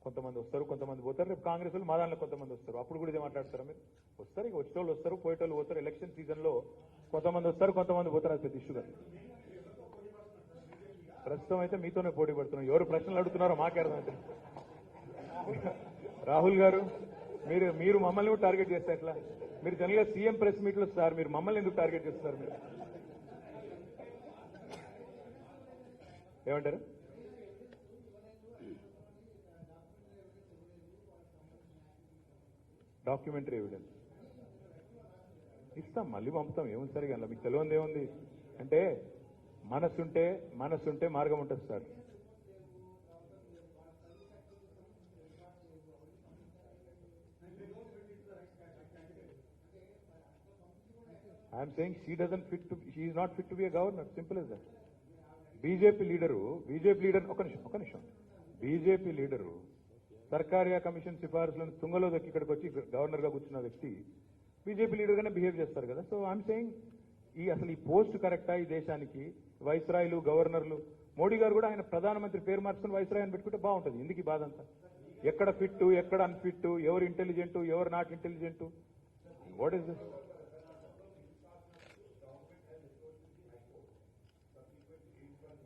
Speaker 1: కొంతమంది వస్తారు, కొంతమంది పోతారు. రేపు కాంగ్రెస్ వాళ్ళు మా దాంట్లో కొంతమంది వస్తారు. అప్పుడు కూడా ఇదే మాట్లాడతారా మీరు? వస్తారు, ఇక వచ్చేటోళ్ళు వస్తారు, పోయేటోళ్ళు పోతారు. ఎలక్షన్ సీజన్ లో కొంతమంది వస్తారు, కొంతమంది పోతారు. అది పెద్ద ఇష్యూగా. ప్రస్తుతం అయితే మీతోనే పోటీ పడుతున్నాం. ఎవరు ప్రశ్నలు అడుగుతున్నారో మాకే అర్థమవుతుంది. రాహుల్ గారు, మీరు మమ్మల్ని కూడా టార్గెట్ చేస్తే ఎట్లా? మీరు జనరల్గా సీఎం ప్రెస్ మీట్లు సార్, మీరు మమ్మల్ని ఎందుకు టార్గెట్ చేస్తున్నారు? మీరు ఏమంటారు? డాక్యుమెంటరీ ఎవిడెన్స్ ఇస్తాం, మళ్ళీ పంపుతాం. ఏముంది సరే, కానీ మీకు తెలియదు ఏముంది అంటే మనసుంటే మార్గం ఉంటుంది sir. I'm saying she is not fit to be a governor, simple as that. BJP leader ఒక నిమిషం బీజేపీ లీడరు సర్కారియా కమిషన్ సిఫార్సులను తుంగలో దక్కి ఇక్కడికి వచ్చి గవర్నర్ గా కూర్చున్న వ్యక్తి బీజేపీ లీడర్ గానే బిహేవ్ చేస్తారు కదా. సో ఐఎమ్ సేయింగ్ అసలు ఈ పోస్ట్ కరెక్టా ఈ దేశానికి? వైస్రాయ్లు, గవర్నర్లు, మోడీ గారు కూడా ఆయన ప్రధానమంత్రి పేరు మార్చుకుని వైస్రాయ్ అని పెట్టుకుంటే బాగుంటుంది. ఎందుకు ఈ బాధ అంతా? ఎక్కడ ఫిట్, ఎక్కడ అన్ఫిట్, ఎవరు ఇంటెలిజెంట్, ఎవరు not intelligent? What is this?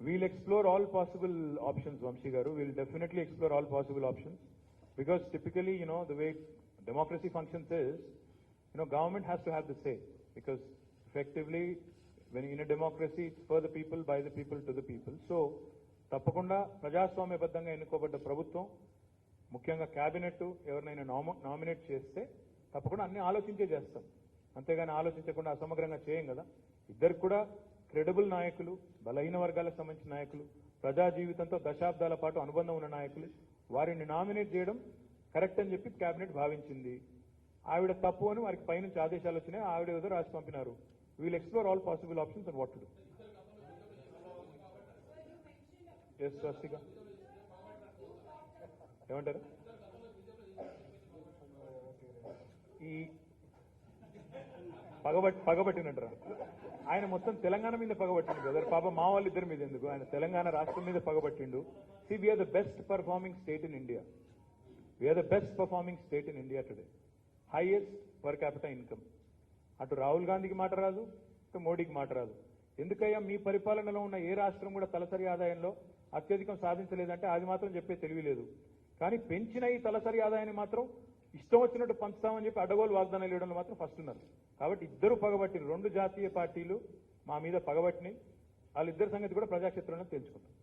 Speaker 1: We'll explore all possible options, Vamshi Garu. We'll definitely explore all possible options. Because typically, the way democracy functions is, government has to have the say. Because effectively, when in a democracy, it's for the people, by the people, to the people. So, తప్పకుండా ప్రజాస్వామ్యబద్ధంగా ఎన్నుకోబడ్డ ప్రభుత్వం, ముఖ్యంగా cabinet ఎవరినైనా nominate చేస్తే తప్పకుండా అన్ని ఆలోచించే చేస్తాం. అంతేగాని ఆలోచించకుండా అసమగ్రంగా చేయం కదా. ఇద్దరికి కూడా క్రెడిబుల్ నాయకులు, బలహీన వర్గాలకు సంబంధించిన నాయకులు, ప్రజా జీవితంతో దశాబ్దాల పాటు అనుబంధం ఉన్న నాయకులు, వారిని నామినేట్ చేయడం కరెక్ట్ అని చెప్పి కేబినెట్ భావించింది. ఆవిడ తప్పు అని వారికి పైనుంచి ఆదేశాలు వచ్చినాయి, ఆవిడ ఏదో రాసి పంపినారు. We'll explore all possible options and what to do. Yes Swastika ఏమంటారు? ఈ పగబట్టినట్రా ఆయన మొత్తం తెలంగాణ మీద పగబట్టిండు బ్రదర్. పాప మా వాళ్ళు ఇద్దరి మీద ఎందుకు, ఆయన తెలంగాణ రాష్ట్రం మీద పగబట్టిండు. See we are the best performing state in India. We are the best performing state in India today. Highest per capital income. అటు రాహుల్ గాంధీకి మాట రాదు, ఇటు మోడీకి మాట రాదు. ఎందుకయ్యా మీ పరిపాలనలో ఉన్న ఏ రాష్ట్రం కూడా తలసరి ఆదాయంలో అత్యధికం సాధించలేదంటే అది మాత్రం చెప్పే తెలియలేదు. కానీ పెంచిన ఈ తలసరి ఆదాయాన్ని మాత్రం ఇష్టం వచ్చినట్టు పంచుతామని చెప్పి అడ్డగోలు వాగ్దానాలు ఇవ్వడంలో మాత్రం ఫస్ట్ ఉన్నారు. కాబట్టి ఇద్దరు పగబట్టిన, 2 జాతీయ పార్టీలు మా మీద పగబట్టినాయి. వాళ్ళిద్దరి సంగతి కూడా ప్రజాక్షేత్రంలో తెలుసుకుంటాం.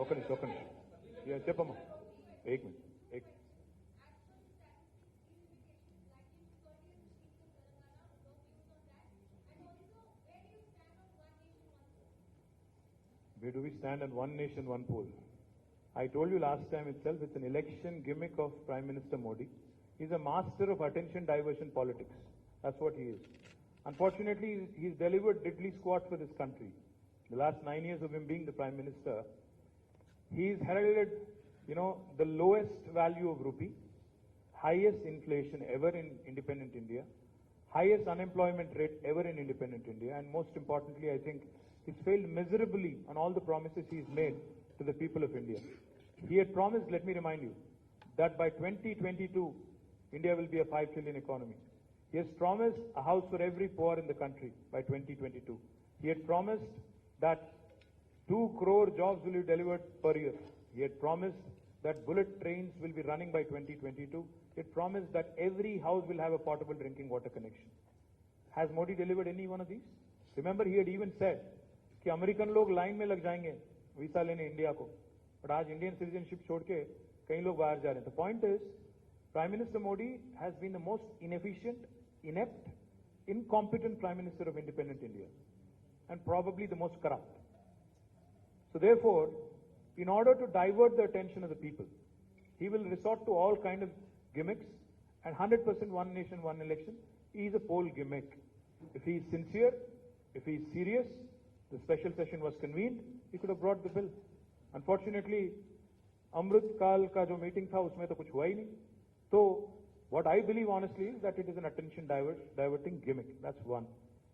Speaker 1: ఒక నిమిషం చెప్పమ్మా. ఏక్ minute. Where do we stand on one nation, one poll? I told you last time itself, it's an election gimmick of Prime Minister Modi. He's a master of attention diversion politics. That's what he is. Unfortunately, he's delivered diddly squat for this country. The last 9 years of him being the Prime Minister, he's heralded, the lowest value of rupee, highest inflation ever in independent India, highest unemployment rate ever in independent India, and most importantly, I think, he's failed miserably on all the promises he's made to the people of India. He had promised, let me remind you, that by 2022, India will be a 5 trillion economy. He has promised a house for every poor in the country by 2022. He had promised that 2 crore jobs will be delivered per year. He had promised that bullet trains will be running by 2022. It promised that every house will have a portable drinking water connection. Has Modi delivered any one of these? Remember, he had even said कि American लोग line में लग जाएंगे visa लेने India को, but आज Indian citizenship छोड़ के कई लोग बाहर जा रहे हैं. The point is, Prime Minister Modi has been the most inefficient, inept, incompetent Prime Minister of independent India, and probably the most corrupt. So therefore, in order to divert the attention of the people, he will resort to all kind of gimmicks, and 100% one nation, one election is a poll gimmick. If he is sincere, if he is serious, the special session was convened, he could have brought the bill. Unfortunately, Amrit Kal ka jo meeting tha, usme to kuch hua hi nahi. So, what I believe honestly is that it is an attention diverting gimmick. That's one.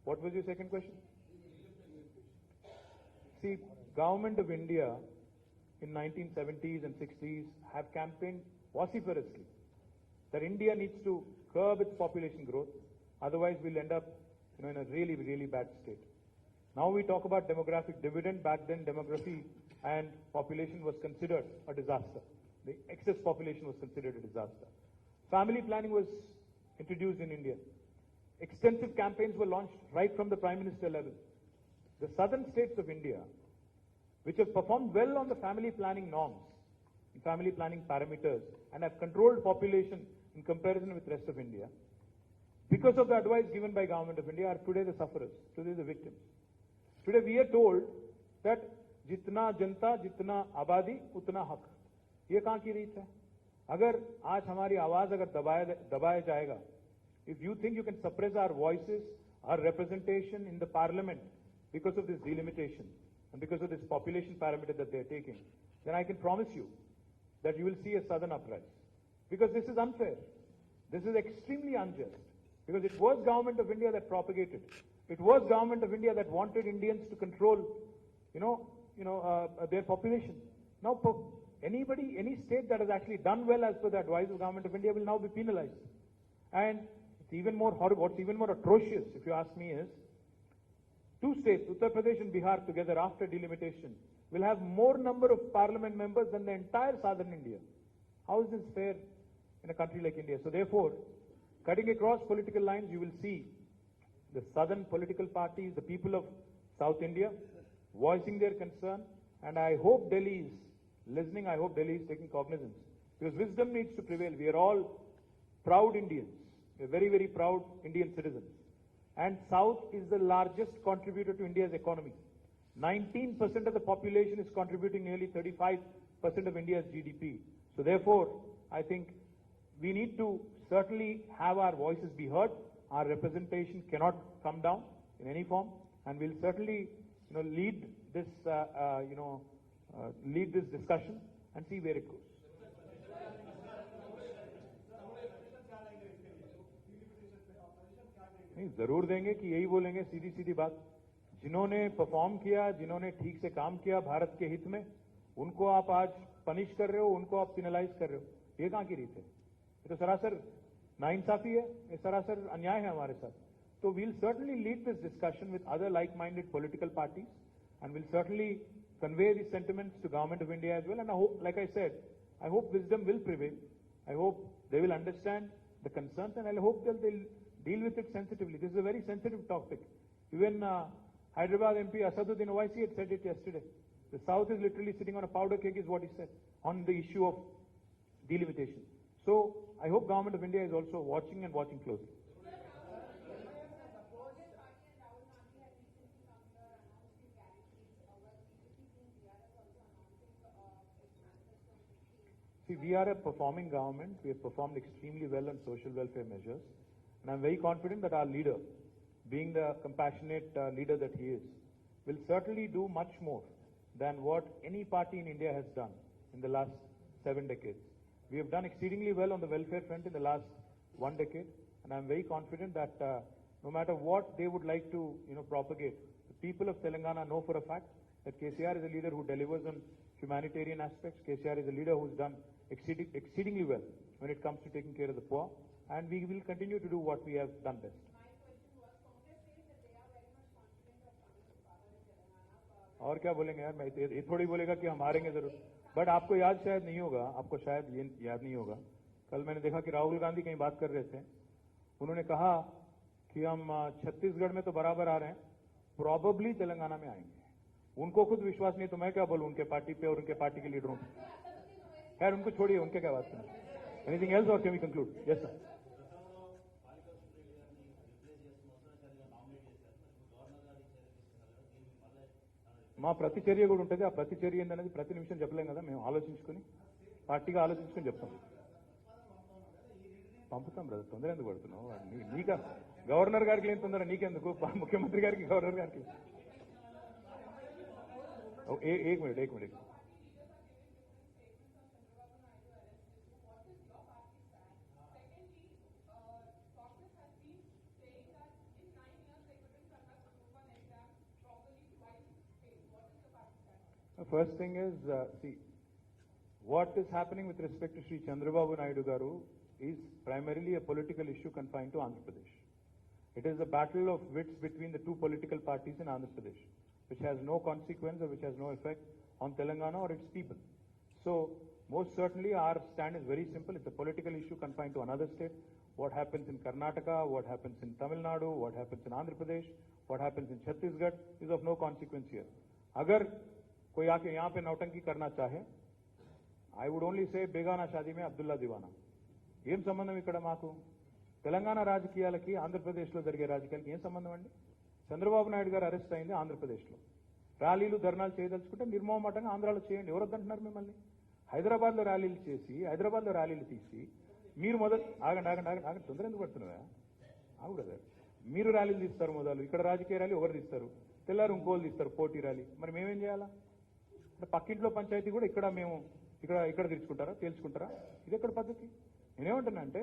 Speaker 1: What was your second question? See, Government of India in 1970s and 60s have campaigned vociferously that India needs to curb its population growth, otherwise we'll end up in a really, really bad state. Now we talk about demographic dividend. Back then, demography and population was considered a disaster. The excess population was considered a disaster. Family planning was introduced in India. Extensive campaigns were launched right from the Prime Minister level. The southern states of India, which have performed well on the family planning norms, family planning parameters, and have controlled population in comparison with the rest of India, because of the advice given by Government of India, are today the sufferers, today the victims. Today we are told that jitna janta, jitna abadi, utna haq. ये कहाँ की रीत है? अगर आज हमारी आवाज अगर दबाया जाएगा, if you think you can suppress our voices, our representation in the parliament because of this delimitation and because of this population parameter that they are taking, then I can promise you that you will see a sudden uprise. Because this is unfair. This is extremely unjust. Because it was Government of India that propagated. It was Government of India that wanted Indians to control, their population. Now, anybody, any state that has actually done well as per the advice of Government of India will now be penalized. And it's even more horrible, what's even more atrocious, if you ask me, is two states, Uttar Pradesh and Bihar together after delimitation, will have more number of parliament members than the entire southern India. How is this fair in a country like India? So therefore, cutting across political lines, you will see the southern political parties, the people of South India, voicing their concern, and I hope Delhi is listening, I hope Delhi is taking cognizance. Because wisdom needs to prevail. We are all proud Indians. We are very, very proud Indian citizens. And South is the largest contributor to India's economy. 19% of the population is contributing nearly 35% of India's GDP. So therefore, I think we need to certainly have our voices be heard. Our representation cannot come down in any form, and we'll certainly, lead this, lead this discussion and see where it goes. नहीं, जरूर देंगे कि यही बोलेंगे, सीधी सीधी बात. जिन्होंने perform किया, जिन्होंने ठीक से काम किया भारत के हित में, उनको आप आज पनिश कर रहे हो, उनको आप पिनलाइज कर रहे हो. ये कहाँ की रीत है? ये तो सरासर नाइंसाफी है, ये सरासर अन्याय है हमारे साथ. So we'll certainly lead this discussion with other like-minded political parties, and we'll certainly convey these sentiments to Government of India as well. And I hope, like I said, I hope wisdom will prevail. I hope they will understand the concerns, and I hope that they'll deal with it sensitively. This is a very sensitive topic. Even Hyderabad MP Asaduddin Owaisi had said it yesterday. The South is literally sitting on a powder keg, is what he said, on the issue of delimitation. So I hope Government of India is also watching and watching closely. See, we are a performing government. We have performed extremely well on social welfare measures. And I'm very confident that our leader, being the compassionate leader that he is, will certainly do much more than what any party in India has done in the last 7 decades. We have done exceedingly well on the welfare front in the last 1 decade. And I'm very confident that no matter what they would like to propagate, the people of Telangana know for a fact that KCR is a leader who delivers on humanitarian aspects. KCR is a leader who's done exceedingly well when it comes to taking care of the poor, and we will continue to do what we have done best. और क्या बोलेंगे यार, मैं ये थोड़ी बोलेगा कि हम हारेंगे जरूर. बट आपको याद शायद नहीं होगा, आपको शायद ये याद नहीं होगा, कल मैंने देखा कि राहुल गांधी कहीं बात कर रहे थे, उन्होंने कहा कि हम छत्तीसगढ़ में तो बराबर आ रहे हैं, प्रॉबेबली तेलंगाना में आएंगे। उनको खुद विश्वास नहीं, तो मैं क्या बोलूं उनके पार्टी पे और उनके पार्टी के लीडरों पे। खैर उनको छोड़िए, उनके क्या बात करें। एनीथिंग एल्स और can we conclude? Yes sir. మా ప్రతిచర్య కూడా ఉంటుంది. ఆ ప్రతిచర్య ఏందనేది ప్రతి నిమిషం చెప్పలేం కదా, మేము ఆలోచించుకుని పార్టీగా ఆలోచించుకుని చెప్తాం. పంపుతాం బ్రదర్, తొందర ఎందుకు పడుతున్నావు? నీక గవర్నర్ గారికి ఏం తొందర, నీకెందుకు? ముఖ్యమంత్రి గారికి, గవర్నర్ గారికి. एक minute First thing is, see, what is happening with respect to Sri Chandrababu Naidu Garu is primarily a political issue confined to Andhra Pradesh. It is a battle of wits between the two political parties in Andhra Pradesh, which has no consequence or which has no effect on Telangana or its people. So, most certainly our stand is very simple. It's a political issue confined to another state. What happens in Karnataka, what happens in Tamil Nadu, what happens in Andhra Pradesh, what happens in Chhattisgarh is of no consequence here. Agar कोई आके यहाँ पे नौटंकी करना चाहे, I would only say बेगाना शादी में अब्दुल्ला दीवाना. ఏం సంబంధం ఇక్కడ మాకు? తెలంగాణ రాజకీయాలకి ఆంధ్రప్రదేశ్లో జరిగే రాజకీయాలకి ఏం సంబంధం అండి? చంద్రబాబు నాయుడు గారు అరెస్ట్ అయింది ఆంధ్రప్రదేశ్లో. ర్యాలీలు ధర్నాలు చేయదలుచుకుంటే నిర్మోహమాటంగా ఆంధ్రాలో చేయండి. ఎవరు వద్దంటున్నారు మిమ్మల్ని? హైదరాబాద్లో ర్యాలీలు చేసి, హైదరాబాద్లో ర్యాలీలు తీసి, మీరు మొదలు ఆగండి తొందర ఎందుకు పడుతున్నావా? ఆగు బ్రదర్. మీరు ర్యాలీలు తీస్తారు మొదలు, ఇక్కడ రాజకీయ ర్యాలీ ఒకరు తీస్తారు, తెల్లారు ఇంకోళ్ళు తీస్తారు పోటీ ర్యాలీ. మరి మేమేం చేయాలా? పక్కింట్లో పంచాయతీ కూడా ఇక్కడ మేము ఇక్కడ తేల్చుకుంటారా? ఇది ఎక్కడ పద్ధతి? నేనేమంటున్నా అంటే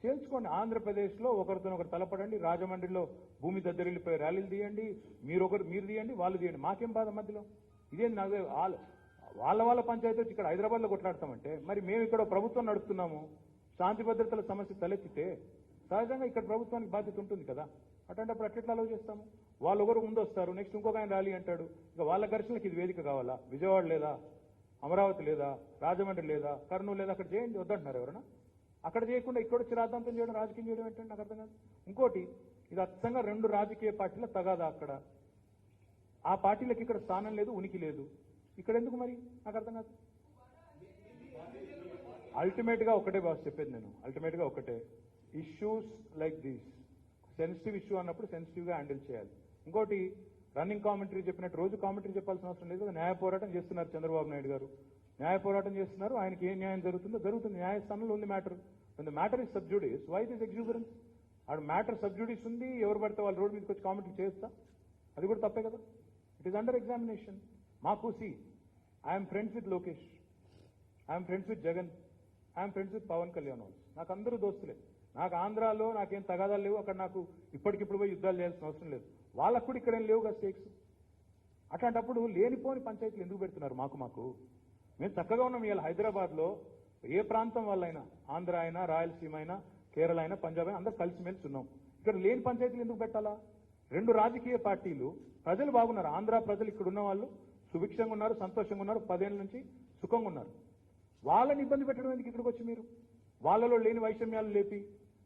Speaker 1: తేల్చుకోండి. ఆంధ్రప్రదేశ్లో ఒకరితో ఒకరు తలపడండి, రాజమండ్రిలో భూమి దద్దరిల్లిపోయి ర్యాలీలు తీయండి, మీరు తీయండి, వాళ్ళు తీయండి, మాకేం బాధ మధ్యలో? ఇదేంటి నాకు వాళ్ళ పంచాయతీ వచ్చి ఇక్కడ హైదరాబాద్లో కొట్లాడతామంటే, మరి మేము ఇక్కడ ప్రభుత్వం నడుపుతున్నాము, శాంతి భద్రతల సమస్య తలెత్తితే సహజంగా ఇక్కడ ప్రభుత్వానికి బాధ్యత ఉంటుంది కదా. అటువంటిప్పుడు అట్లా అలవ్ చేస్తాము? వాళ్ళు ఒకరు ముందు వస్తారు, నెక్స్ట్ ఇంకొక ఆయన ర్యాలీ అంటాడు. ఇక వాళ్ళ ఘర్షణలకు ఇది వేదిక కావాలా? విజయవాడ లేదా, అమరావతి లేదా, రాజమండ్రి లేదా, కర్నూలు లేదా, అక్కడ చేయండి వద్దంటున్నారు ఎవరైనా? అక్కడ చేయకుండా ఇక్కడ వచ్చి రాద్ధాంతం చేయడం, రాజకీయం చేయడం ఏంటంటే నాకు అర్థం కాదు. ఇంకోటి, ఇది అచ్చంగా రెండు రాజకీయ పార్టీల తగాదా. అక్కడ ఆ పార్టీలకు ఇక్కడ స్థానం లేదు, ఉనికి లేదు. ఇక్కడ ఎందుకు మరి నాకు అర్థం కాదు. అల్టిమేట్ గా ఒకటే బాస్ చెప్పేది నేను, అల్టిమేట్ గా ఒకటే, issues like these sensitive issue అన్నప్పుడు సెన్సిటివ్ గా హ్యాండిల్ చేయాలి. ఇంకోటి, రన్నింగ్ కామెంటరీ చెప్పినట్టు రోజు కామెంటరీ చెప్పాల్సిన అవసరం లేదు. న్యాయ పోరాటం చేస్తున్నారు చంద్రబాబు నాయుడు గారు, న్యాయ పోరాటం చేస్తున్నారు. ఆయనకి ఏ న్యాయం జరుగుతుందో జరుగుతుంది, న్యాయస్థానంలో ఉంది matter. The matter is sub judice, why this exuberance? ఆడు మ్యాటర్ సబ్జుడిస్ ఉంది, ఎవరు పడితే వాళ్ళు రోడ్డు మీదకి వచ్చి కామెంటరీ చేస్తా, అది కూడా తప్పే కదా. It is under examination. మాకు I'm friends with Lokesh, I'm friends with Jagan, I'm friends with Pawan Kalyan. నాకు అందరూ దోస్తులే. నాకు ఆంధ్రాలో నాకేం తగాదాలు లేవు, అక్కడ నాకు ఇప్పటికిప్పుడు పోయి యుద్ధాలు చేయాల్సిన అవసరం లేదు. వాళ్ళకు కూడా ఇక్కడ ఏం లేవు కదా స్టేక్స్. అట్లాంటప్పుడు లేనిపోని పంచాయతీలు ఎందుకు పెడుతున్నారు? మాకు మేము చక్కగా ఉన్నాం. ఇవాళ హైదరాబాద్లో ఏ ప్రాంతం వాళ్ళైనా, ఆంధ్ర అయినా, రాయలసీమ అయినా, కేరళ అయినా, పంజాబ్ అయినా, అందరూ కలిసిమెలిసి ఉన్నాం. ఇక్కడ లేని పంచాయతీలు ఎందుకు పెట్టాలా? రెండు రాజకీయ పార్టీలు, ప్రజలు బాగున్నారు. ఆంధ్ర ప్రజలు ఇక్కడ ఉన్న వాళ్ళు సుభిక్షంగా ఉన్నారు, సంతోషంగా ఉన్నారు, 10 ఏళ్ళ నుంచి సుఖంగా ఉన్నారు. వాళ్ళని ఇబ్బంది పెట్టడం ఎందుకు ఇక్కడికి వచ్చి మీరు? వాళ్ళలో లేని వైషమ్యాలు లేపి,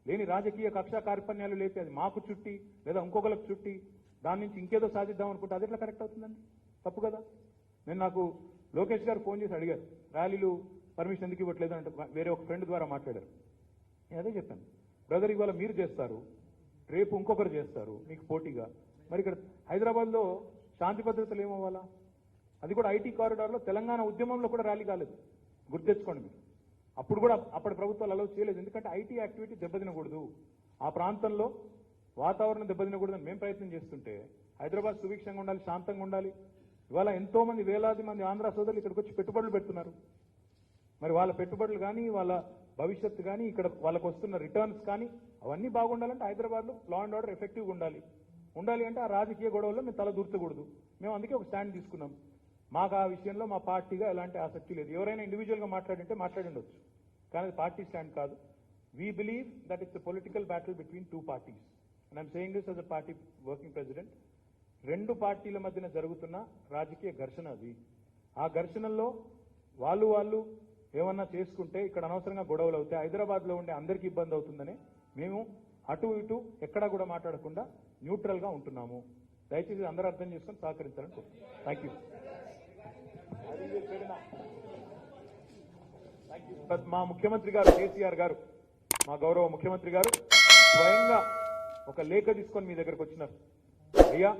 Speaker 1: లేని రాజకీయ కక్షా కార్పణ్యాలు లేపి, అది మాకు చుట్టి లేదా ఇంకొకరికి చుట్టి దాని నుంచి ఇంకేదో సాధిద్దాం అనుకుంటే అది ఎట్లా కరెక్ట్ అవుతుందండి? తప్పు కదా. నాకు లోకేష్ గారు ఫోన్ చేసి అడిగారు, ర్యాలీలు పర్మిషన్ ఎందుకు ఇవ్వట్లేదు అంటే, వేరే ఒక ఫ్రెండ్ ద్వారా మాట్లాడారు. నేను అదే చెప్పాను, బ్రదర్ ఇవాళ మీరు చేస్తారు, రేపు ఇంకొకరు చేస్తారు మీకు పోటీగా. మరి ఇక్కడ హైదరాబాద్లో శాంతి భద్రతలు ఏమవ్వాలా? అది కూడా ఐటీ కారిడార్లో తెలంగాణ ఉద్యమంలో కూడా ర్యాలీ కాలేదు, గుర్తెచ్చుకోండి మీరు. అప్పుడు కూడా అప్పటి ప్రభుత్వాలు అలౌ చేయలేదు, ఎందుకంటే ఐటీ యాక్టివిటీ దెబ్బతినకూడదు, ఆ ప్రాంతంలో వాతావరణం దెబ్బతినకూడదని మేము ప్రయత్నం చేస్తుంటే, హైదరాబాద్ సుభిక్షంగా ఉండాలి, శాంతంగా ఉండాలి. ఇవాళ ఎంతో మంది, వేలాది మంది ఆంధ్ర సోదరులు ఇక్కడికి వచ్చి పెట్టుబడులు పెడుతున్నారు. మరి వాళ్ళ పెట్టుబడులు కానీ, వాళ్ళ భవిష్యత్తు కానీ, ఇక్కడ వాళ్ళకు వస్తున్న రిటర్న్స్ కానీ అవన్నీ బాగుండాలంటే హైదరాబాద్లో లా అండ్ ఆర్డర్ ఎఫెక్టివ్గా ఉండాలి అంటే ఆ రాజకీయ గొడవల్లో మేము తల దూర్చకూడదు. మేము అందుకే ఒక స్టాండ్ తీసుకున్నాం. మాకు ఆ విషయంలో మా పార్టీగా ఎలాంటి ఆసక్తి లేదు. ఎవరైనా ఇండివిజువల్గా మాట్లాడిండొచ్చు, కానీ పార్టీ స్టాండ్ కాదు. We believe that it's a political battle between two parties. And I'm saying this as a party working president. రెండు పార్టీల మధ్యన జరుగుతున్న రాజకీయ ఘర్షణ అది. ఆ ఘర్షణల్లో వాళ్ళు ఏమన్నా చేసుకుంటే ఇక్కడ అనవసరంగా గొడవలు అవుతాయి, హైదరాబాద్లో ఉండే అందరికీ ఇబ్బంది అవుతుందని మేము అటు ఇటు ఎక్కడా కూడా మాట్లాడకుండా న్యూట్రల్గా ఉంటున్నాము. దయచేసి అందరూ అర్థం చేసుకొని సహకరించాలని కోరుతున్నాను. Thank you. మా ముఖ్యమంత్రి గారు కేసీఆర్ గారు, మా గౌరవ ముఖ్యమంత్రి గారు స్వయంగా ఒక లేఖ తీసుకొని మీ దగ్గరకు వచ్చినారు. అయ్యా